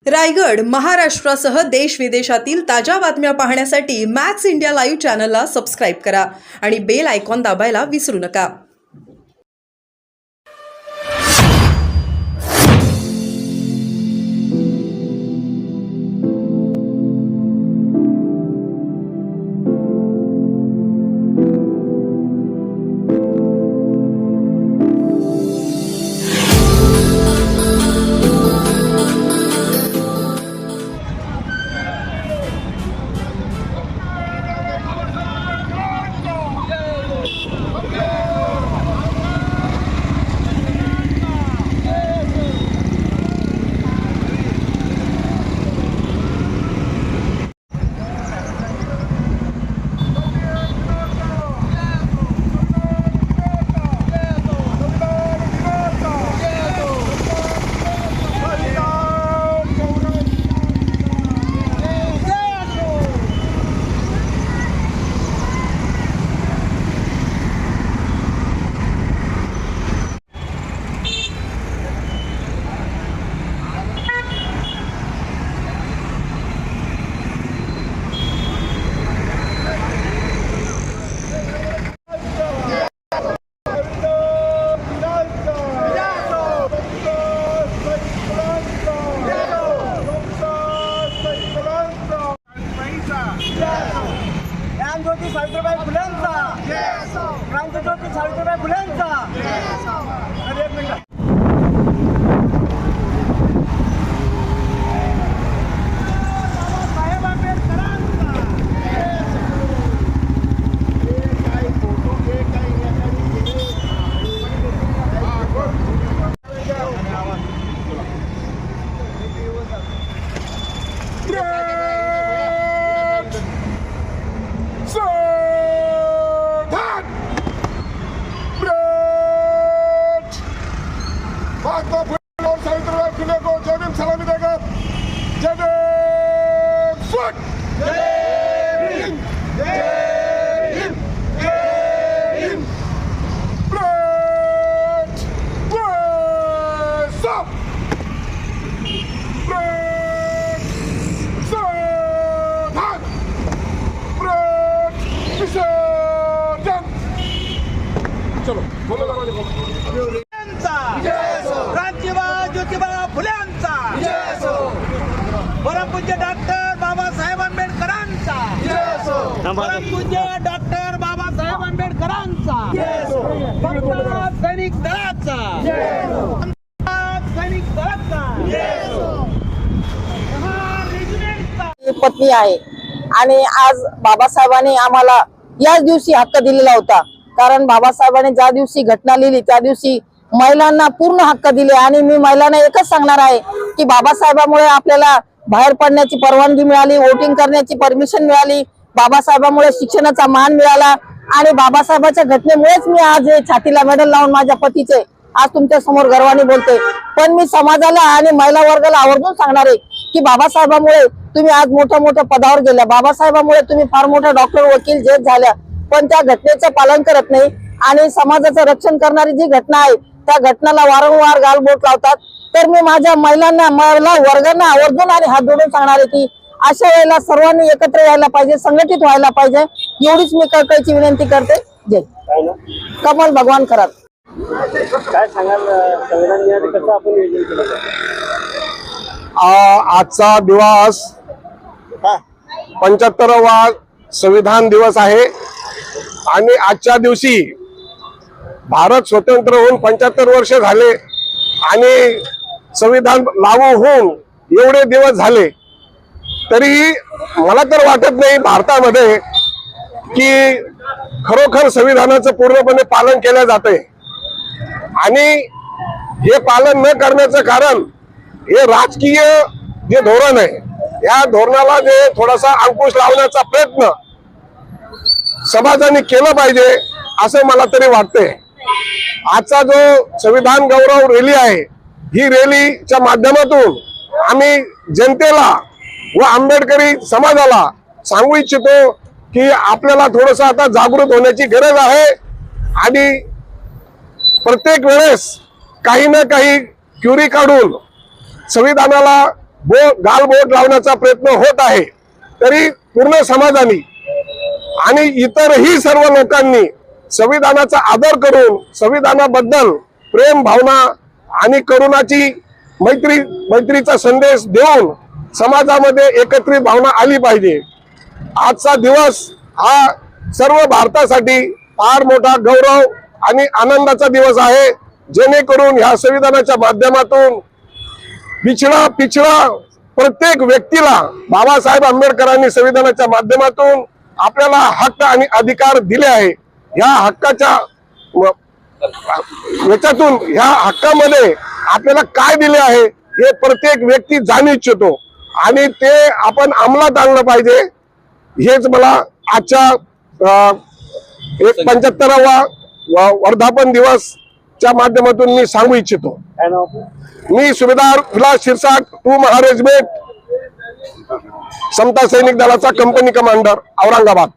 रायगड, महाराष्ट्रासह देश विदेशातील ताज्या बातम्या पाहण्यासाठी मॅक्स इंडिया लाईव्ह चॅनलला सबस्क्राईब करा आणि बेल आयकॉन दाबायला विसरू नका। क्रांतिज्योती सावित्रीबाई फुलेंचा क्रांतिज्योती सावित्रीबाई फुलेंचा एक मिनिट महात्मा फुले और सावित्रीबाई फुले को जय भीम सलामी देगा। जय भीम फुट जय भीम जय भीम जय भीम ब्रेड सब ब्रेड सावधान ब्रेड विसर्जन। चलो बोलो क्रांतिज्योती ज्योतिबा फुलेंचा परमपूज्य डॉक्टर बाबासाहेब आंबेडकरांचा परमपूज्य डॉक्टर बाबासाहेब आंबेडकरांचा सैनिक दलाचा सैनिक दलाचा पत्नी आहे आणि आज बाबासाहेबांनी आम्हाला याच दिवशी हक्क दिलेला होता। कारण बाबासाहेबांनी ज्या दिवशी घटना लिहिली त्या दिवशी महिलांना पूर्ण हक्क दिले आणि मी महिलांना एकच सांगणार आहे की बाबासाहेबांमुळे आपल्याला बाहेर पडण्याची परवानगी मिळाली, वोटिंग करण्याची परमिशन मिळाली, बाबासाहेबांमुळे शिक्षणाचा मान मिळाला आणि बाबासाहेबांच्या घटनेमुळेच मी आज छातीला मेडल लावून माझ्या पतीचे आज तुमच्या समोर गर्वाने बोलते। पण मी समाजाला आणि महिला वर्गाला आवर्जून सांगणार आहे की बाबासाहेबांमुळे तुम्ही आज मोठ्या पदावर गेल्या, बाबासाहेबांमुळे तुम्ही फार मोठा डॉक्टर, वकील, जज झाल्या, पण त्या घटनेचं पालन करत नाही आणि समाजाचं रक्षण करणारी जी घटना आहे त्या घटनाला वारंवार गालबोट लावतात। तर मी माझ्या महिला वर्गांना आवर्जून आणि हात जोडून सांगणार आहे की अशा वेळेला सर्वांनी एकत्र यायला पाहिजे, संघटित व्हायला पाहिजे, एवढीच मी कळकळीची विनंती करते। जय कमल भगवान खरात। काय सांगाल संविधान दिनाचं कसं आपण नियोजन केलं? आजचा दिवस 75वा संविधान दिवस आहे आणि आजच्या दिवशी भारत स्वतंत्र होऊन 75 वर्ष झाले आणि संविधान लागू होऊन एवढे दिवस झाले तरी मला तर वाटत नाही भारतामध्ये की खरोखर संविधानाचं पूर्णपणे पालन केलं जाते। आणि हे पालन न करण्याचं कारण हे राजकीय जे धोरण आहे या धोरणाला जे थोडासा अंकुश लावण्याचा प्रयत्न समाजाने केलं पाहिजे असं मला तरी वाटतंय। आजचा जो संविधान गौरव रॅली आहे ही रॅलीच्या माध्यमातून आम्ही जनतेला व आंबेडकरी समाजाला सांगू इच्छितो की आपल्याला थोडंसं आता जागृत होण्याची गरज आहे आणि प्रत्येक वेळेस काही ना काही क्युरी काढून संविधानाला गालबोट लावण्याचा प्रयत्न होत आहे, तरी पूर्ण समाजाने आणि इतरही सर्व लोकांनी संविधानाचा आदर करून संविधानाबद्दल प्रेम भावना आणि करुणाची मैत्रीचा संदेश देऊन समाजामध्ये एकत्रित भावना आली पाहिजे। आजचा दिवस हा सर्व भारतासाठी फार मोठा गौरव आणि आनंदाचा दिवस आहे, जेणेकरून ह्या संविधानाच्या माध्यमातून पिछडा प्रत्येक व्यक्तीला बाबासाहेब आंबेडकरांनी संविधानाच्या माध्यमातून आपल्याला हक्क आणि अधिकार दिले आहे। ह्या हक्काच्या याच्यातून ह्या हक्कामध्ये आपल्याला काय दिले आहे हे प्रत्येक व्यक्ती जाणू इच्छितो आणि ते आपण अंमलात आणलं पाहिजे। हेच मला आजच्या 75वा वर्धापन दिवसच्या माध्यमातून मी सांगू इच्छितो। काय नाव आपलं? मी सुभेदार विलास शिरसाट, 2 महारेजिमेंट समता सैनिक दलाचा कंपनी कमांडर, औरंगाबाद।